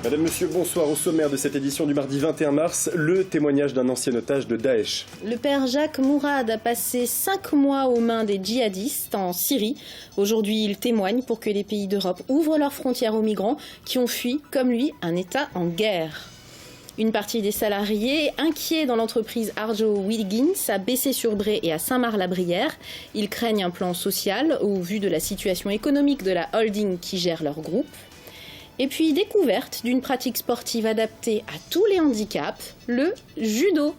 Madame, Monsieur, bonsoir. Au sommaire de cette édition du mardi 21 mars, le témoignage d'un ancien otage de Daesh. Le père Jacques Mourad a passé 5 mois aux mains des djihadistes en Syrie. Aujourd'hui, il témoigne pour que les pays d'Europe ouvrent leurs frontières aux migrants qui ont fui, comme lui, un État en guerre. Une partie des salariés, inquiets dans l'entreprise Arjo Wiggins, à Bessay-sur-Bray et à Saint-Marc-la-Brière. Ils craignent un plan social au vu de la situation économique de la holding qui gère leur groupe. Et puis, découverte d'une pratique sportive adaptée à tous les handicaps, le judo.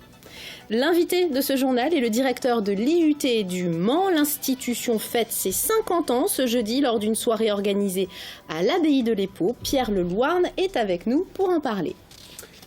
L'invité de ce journal est le directeur de l'IUT du Mans. L'institution fête ses 50 ans ce jeudi lors d'une soirée organisée à l'abbaye de l'Épau. Pierre Lelouarn est avec nous pour en parler.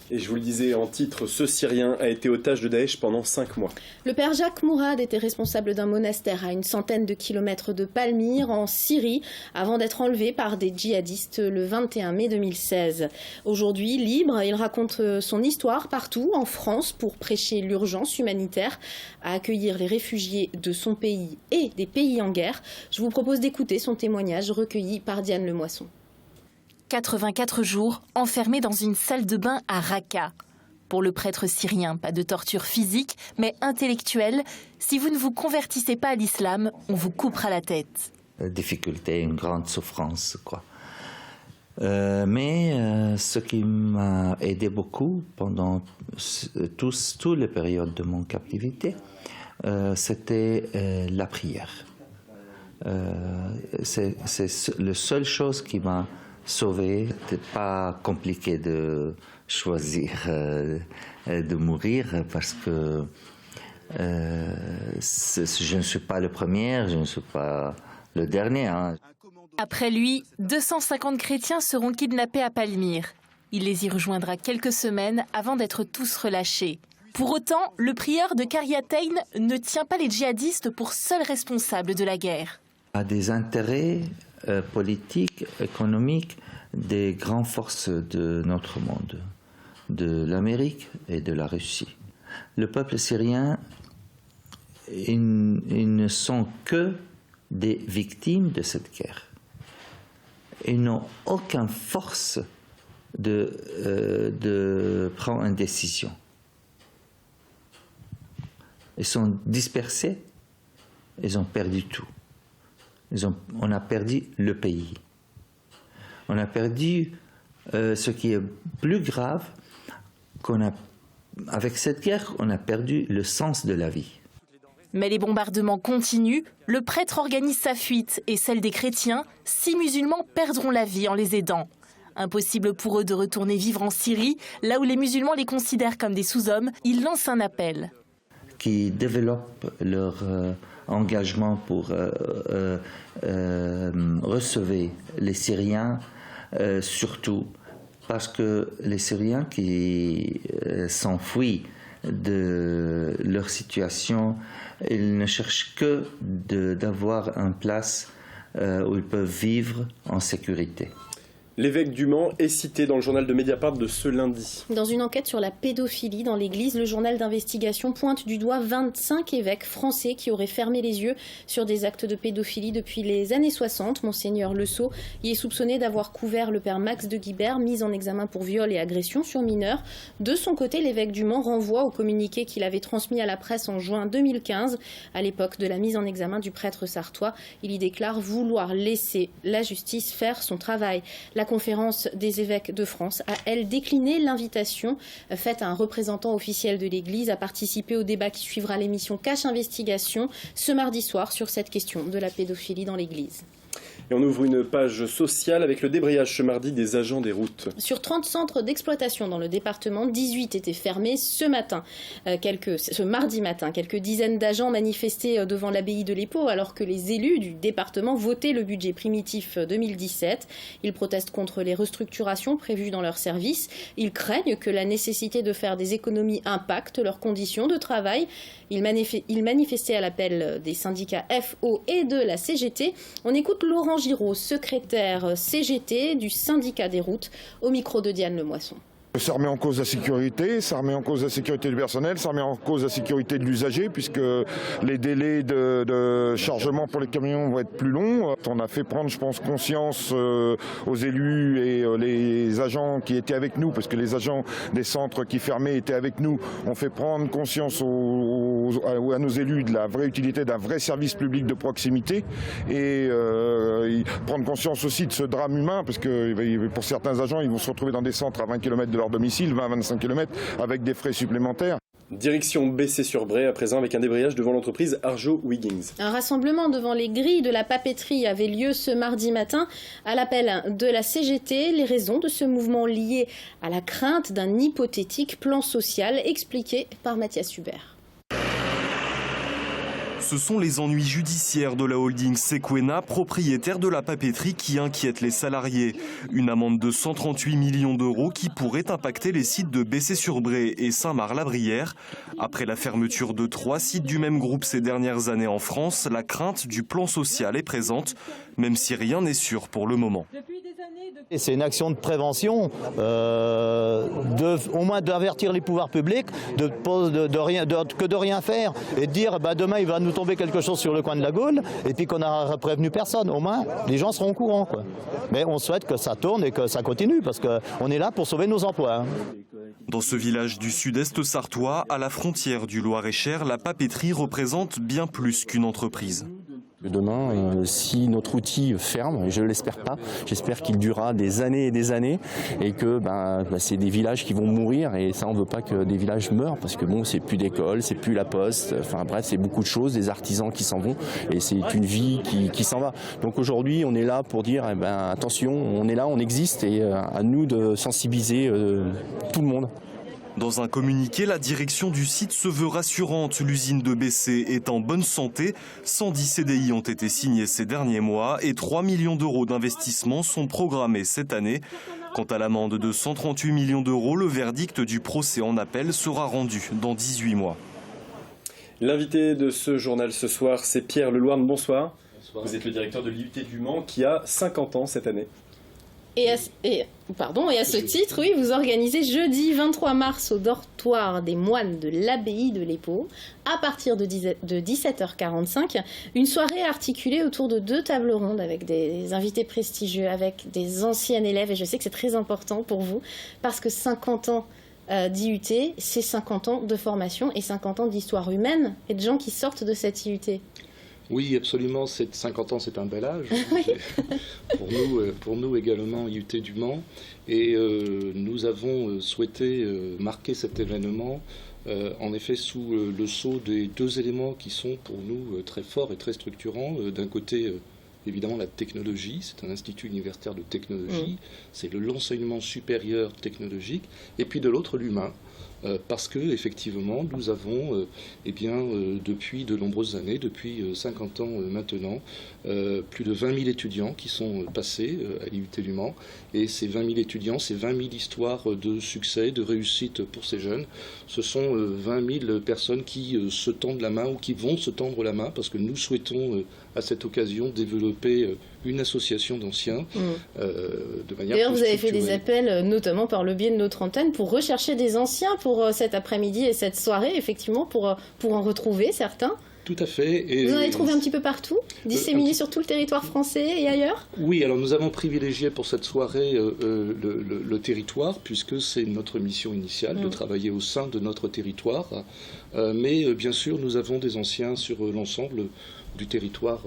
Et je vous le disais en titre, ce Syrien a été otage de Daesh pendant 5 mois. Le père Jacques Mourad était responsable d'un monastère à une centaine de kilomètres de Palmyre, en Syrie, avant d'être enlevé par des djihadistes le 21 mai 2016. Aujourd'hui, libre, il raconte son histoire partout en France pour prêcher l'urgence humanitaire à accueillir les réfugiés de son pays et des pays en guerre. Je vous propose d'écouter son témoignage recueilli par Diane Lemoisson. 84 jours enfermé dans une salle de bain à Raqqa. Pour le prêtre syrien, pas de torture physique, mais intellectuelle. Si vous ne vous convertissez pas à l'islam, on vous coupera la tête. Difficulté, une grande souffrance, quoi. Mais ce qui m'a aidé beaucoup pendant toutes les périodes de mon captivité, c'était la prière. C'est la seule chose qui m'a sauvé. C'était pas compliqué de choisir de mourir parce que je ne suis pas le premier, je ne suis pas le dernier. Hein. Après lui, 250 chrétiens seront kidnappés à Palmyre. Il les y rejoindra quelques semaines avant d'être tous relâchés. Pour autant, le prieur de Qaryatayn ne tient pas les djihadistes pour seuls responsables de la guerre. A des intérêts politiques, économiques des grandes forces de notre monde, de l'Amérique et de la Russie. Le peuple syrien, ils ne sont que des victimes de cette guerre. Ils n'ont aucune force de prendre une décision. Ils sont dispersés, ils ont perdu tout. On a perdu le pays. On a perdu ce qui est plus grave, avec cette guerre, on a perdu le sens de la vie. Mais les bombardements continuent, le prêtre organise sa fuite et celle des chrétiens. 6 musulmans perdront la vie en les aidant. Impossible pour eux de retourner vivre en Syrie, là où les musulmans les considèrent comme des sous-hommes. Ils lancent un appel. Qui développent leur engagement pour recevoir les Syriens, surtout parce que les Syriens qui s'enfuient de leur situation, ils ne cherchent que d'avoir une place où ils peuvent vivre en sécurité. L'évêque du Mans est cité dans le journal de Mediapart de ce lundi. Dans une enquête sur la pédophilie dans l'Église, le journal d'investigation pointe du doigt 25 évêques français qui auraient fermé les yeux sur des actes de pédophilie depuis les années 60. Monseigneur Le Sceau y est soupçonné d'avoir couvert le père Max de Guibert, mis en examen pour viol et agression sur mineurs. De son côté, l'évêque du Mans renvoie au communiqué qu'il avait transmis à la presse en juin 2015, à l'époque de la mise en examen du prêtre sartois. Il y déclare vouloir laisser la justice faire son travail. La conférence des évêques de France a, elle, décliné l'invitation faite à un représentant officiel de l'Église à participer au débat qui suivra l'émission Cache Investigation ce mardi soir sur cette question de la pédophilie dans l'Église. Et on ouvre une page sociale avec le débrayage ce mardi des agents des routes. Sur 30 centres d'exploitation dans le département, 18 étaient fermés ce mardi matin. Quelques dizaines d'agents manifestaient devant l'abbaye de l'Épau alors que les élus du département votaient le budget primitif 2017. Ils protestent contre les restructurations prévues dans leurs services. Ils craignent que la nécessité de faire des économies impacte leurs conditions de travail. Ils manifestaient à l'appel des syndicats FO et de la CGT. On écoute Laurent Giraud, secrétaire CGT du syndicat des routes, au micro de Diane Lemoisson. Ça remet en cause la sécurité, ça remet en cause la sécurité du personnel, ça remet en cause la sécurité de l'usager puisque les délais de chargement pour les camions vont être plus longs. On a fait prendre, je pense, conscience aux élus et les les agents qui étaient avec nous, parce que les agents des centres qui fermaient étaient avec nous, ont fait prendre conscience à nos élus de la vraie utilité d'un vrai service public de proximité et prendre conscience aussi de ce drame humain, parce que pour certains agents, ils vont se retrouver dans des centres à 20 km de leur domicile, 20-25 km, avec des frais supplémentaires. Direction Bessay-sur-Bray à présent avec un débrayage devant l'entreprise Arjo-Wiggins. Un rassemblement devant les grilles de la papeterie avait lieu ce mardi matin à l'appel de la CGT. Les raisons de ce mouvement liées à la crainte d'un hypothétique plan social expliqué par Mathias Hubert. Ce sont les ennuis judiciaires de la holding Sequena, propriétaire de la papeterie, qui inquiètent les salariés. Une amende de 138 millions d'euros qui pourrait impacter les sites de Bessay-sur-Bray et Saint-Marc-la-Brière. Après la fermeture de 3 sites du même groupe ces dernières années en France, la crainte du plan social est présente, même si rien n'est sûr pour le moment. Et c'est une action de prévention, au moins d'avertir les pouvoirs publics, que de rien faire et de dire demain il va nous tomber quelque chose sur le coin de la Gaule et puis qu'on n'a prévenu personne. Au moins les gens seront au courant, quoi. Mais on souhaite que ça tourne et que ça continue parce qu'on est là pour sauver nos emplois. Dans ce village du sud-est sartois, à la frontière du Loir-et-Cher, la papeterie représente bien plus qu'une entreprise. Demain, si notre outil ferme, et je ne l'espère pas, j'espère qu'il durera des années et des années et que c'est des villages qui vont mourir et ça on ne veut pas que des villages meurent parce que bon, c'est plus d'école, c'est plus la poste, enfin bref, c'est beaucoup de choses, des artisans qui s'en vont et c'est une vie qui s'en va. Donc aujourd'hui, on est là pour dire attention, on est là, on existe et à nous de sensibiliser tout le monde. Dans un communiqué, la direction du site se veut rassurante. L'usine de Bessay est en bonne santé. 110 CDI ont été signés ces derniers mois et 3 millions d'euros d'investissement sont programmés cette année. Quant à l'amende de 138 millions d'euros, le verdict du procès en appel sera rendu dans 18 mois. L'invité de ce journal ce soir, c'est Pierre Lelouarn. Bonsoir. Bonsoir. Vous êtes le directeur de l'IUT du Mans qui a 50 ans cette année. Et à ce titre, oui, vous organisez jeudi 23 mars au dortoir des moines de l'abbaye de l'Épau, à partir de 17h45, une soirée articulée autour de 2 tables rondes avec des invités prestigieux, avec des anciens élèves. Et je sais que c'est très important pour vous, parce que 50 ans d'IUT, c'est 50 ans de formation et 50 ans d'histoire humaine et de gens qui sortent de cette IUT. Oui, absolument. 50 ans, c'est un bel âge. Oui. Pour nous également, IUT du Mans. Et nous avons souhaité marquer cet événement, en effet, sous le sceau des 2 éléments qui sont pour nous très forts et très structurants. D'un côté, évidemment, la technologie. C'est un institut universitaire de technologie. C'est l'enseignement supérieur technologique. Et puis de l'autre, l'humain. Parce que effectivement, nous avons, depuis de nombreuses années, depuis 50 ans maintenant, plus de 20 000 étudiants qui sont passés à l'IUT du Mans. Et ces 20 000 étudiants, ces 20 000 histoires de succès, de réussite pour ces jeunes, ce sont 20 000 personnes qui se tendent la main ou qui vont se tendre la main parce que nous souhaitons à cette occasion développer une association d'anciens de manière. D'ailleurs, vous avez fait des appels, notamment par le biais de notre antenne, pour rechercher des anciens pour cet après-midi et cette soirée, effectivement, pour en retrouver certains. Tout à fait. Et vous en avez trouvé un petit peu partout, disséminés sur tout le territoire français et ailleurs? Oui, alors nous avons privilégié pour cette soirée le territoire, puisque c'est notre mission initiale de travailler au sein de notre territoire. Mais bien sûr, nous avons des anciens sur l'ensemble du territoire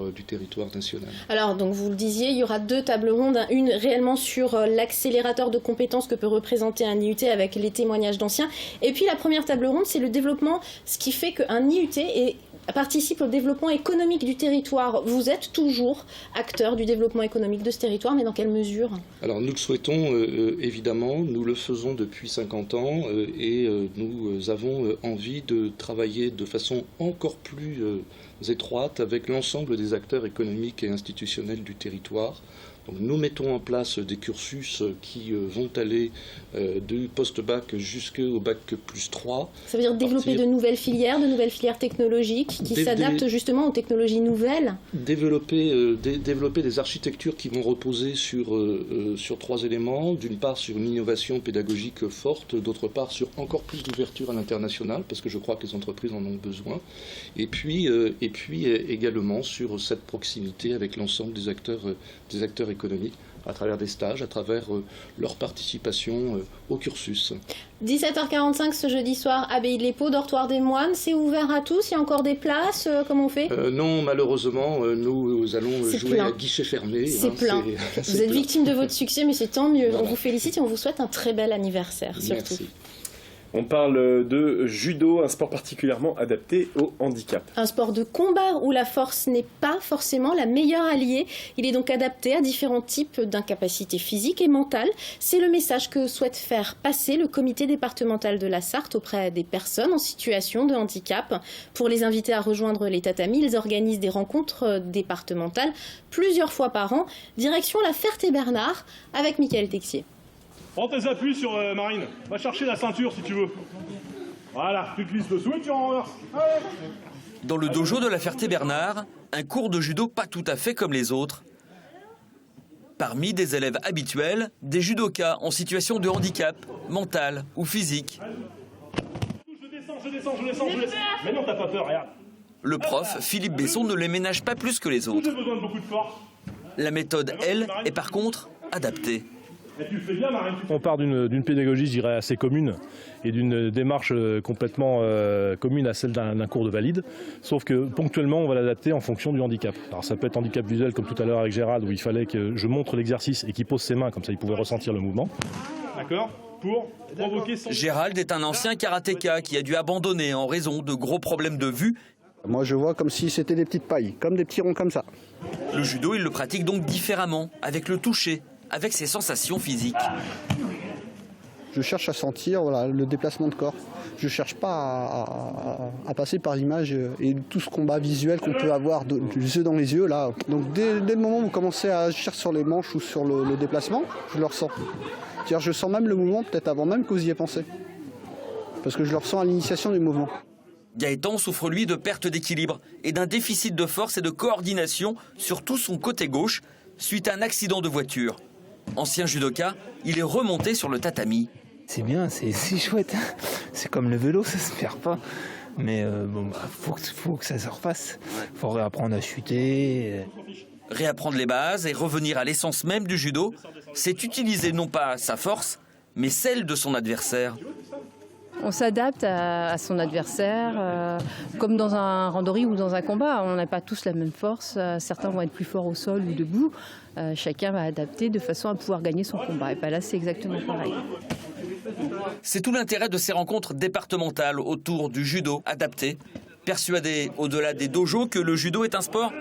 national. Alors, donc vous le disiez, il y aura 2 tables rondes, une réellement sur l'accélérateur de compétences que peut représenter un IUT avec les témoignages d'anciens, et puis la première table ronde, c'est le développement, ce qui fait qu'un IUT participe au développement économique du territoire. Vous êtes toujours acteur du développement économique de ce territoire, mais dans quelle mesure? Alors nous le souhaitons évidemment, nous le faisons depuis 50 ans et nous avons envie de travailler de façon encore plus étroite avec l'ensemble des acteurs économiques et institutionnels du territoire. Donc nous mettons en place des cursus qui vont aller du post-bac jusqu'au bac plus 3. Ça veut dire développer de nouvelles filières technologiques qui s'adaptent justement aux technologies nouvelles. Développer des architectures qui vont reposer sur 3 éléments. D'une part sur une innovation pédagogique forte, d'autre part sur encore plus d'ouverture à l'international, parce que je crois que les entreprises en ont besoin. Et puis également sur cette proximité avec l'ensemble des acteurs économiques, à travers des stages, à travers leur participation au cursus. 17h45 ce jeudi soir, Abbaye de l'Épau, dortoir des moines, c'est ouvert à tous, il y a encore des places, comment on fait? Non, malheureusement, nous allons jouer plein. à guichet fermé. C'est plein. Vous êtes victime de votre succès, mais c'est tant mieux. Voilà. On vous félicite et on vous souhaite un très bel anniversaire, surtout. Merci. On parle de judo, un sport particulièrement adapté au handicap. Un sport de combat où la force n'est pas forcément la meilleure alliée. Il est donc adapté à différents types d'incapacités physiques et mentales. C'est le message que souhaite faire passer le comité départemental de la Sarthe auprès des personnes en situation de handicap. Pour les inviter à rejoindre les tatamis, ils organisent des rencontres départementales plusieurs fois par an. Direction la Ferté-Bernard avec Mickaël Texier. Prends tes appuis sur Marine. Va chercher la ceinture si tu veux. Voilà, tu glisses dessous et tu renverses. Allez. Dans le dojo de la Ferté-Bernard, un cours de judo pas tout à fait comme les autres. Parmi des élèves habituels, des judokas en situation de handicap, mental ou physique. Je descends. Mais non, t'as pas peur, regarde. Le prof, Philippe Besson, ne les ménage pas plus que les autres. J'ai besoin de beaucoup de force. La méthode, elle, est par contre adaptée. On part d'une pédagogie, je dirais, assez commune et d'une démarche complètement commune à celle d'un cours de valide, sauf que ponctuellement on va l'adapter en fonction du handicap. Alors ça peut être handicap visuel comme tout à l'heure avec Gérald où il fallait que je montre l'exercice et qu'il pose ses mains, comme ça il pouvait ressentir le mouvement. D'accord ? Pour provoquer son... Gérald est un ancien karatéka qui a dû abandonner en raison de gros problèmes de vue. Moi je vois comme si c'était des petites pailles, comme des petits ronds comme ça. Le judo, il le pratique donc différemment, avec le toucher, avec ses sensations physiques. Je cherche à sentir le déplacement de corps. Je ne cherche pas à passer par l'image et tout ce combat visuel qu'on peut avoir les yeux dans les yeux. Là. Donc dès le moment où vous commencez à agir sur les manches ou sur le déplacement, je le ressens. C'est-à-dire je sens même le mouvement peut-être avant même que vous y ayez pensé. Parce que je le ressens à l'initiation du mouvement. Gaëtan souffre lui de perte d'équilibre et d'un déficit de force et de coordination sur tout son côté gauche suite à un accident de voiture. Ancien judoka, il est remonté sur le tatami. C'est bien, c'est chouette. C'est comme le vélo, ça se perd pas. Mais faut que ça se refasse. Faut réapprendre à chuter. Réapprendre les bases et revenir à l'essence même du judo, c'est utiliser non pas sa force, mais celle de son adversaire. On s'adapte à son adversaire, comme dans un randori ou dans un combat. On n'a pas tous la même force. Certains vont être plus forts au sol ou debout. Chacun va adapter de façon à pouvoir gagner son combat. Et bien là, c'est exactement pareil. C'est tout l'intérêt de ces rencontres départementales autour du judo adapté. Persuadé, au-delà des dojos, que le judo est un sport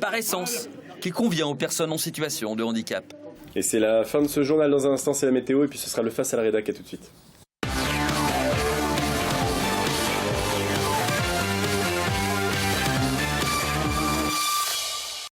par essence qui convient aux personnes en situation de handicap. Et c'est la fin de ce journal. Dans un instant, c'est la météo et puis ce sera le Face à la Rédac. À tout de suite.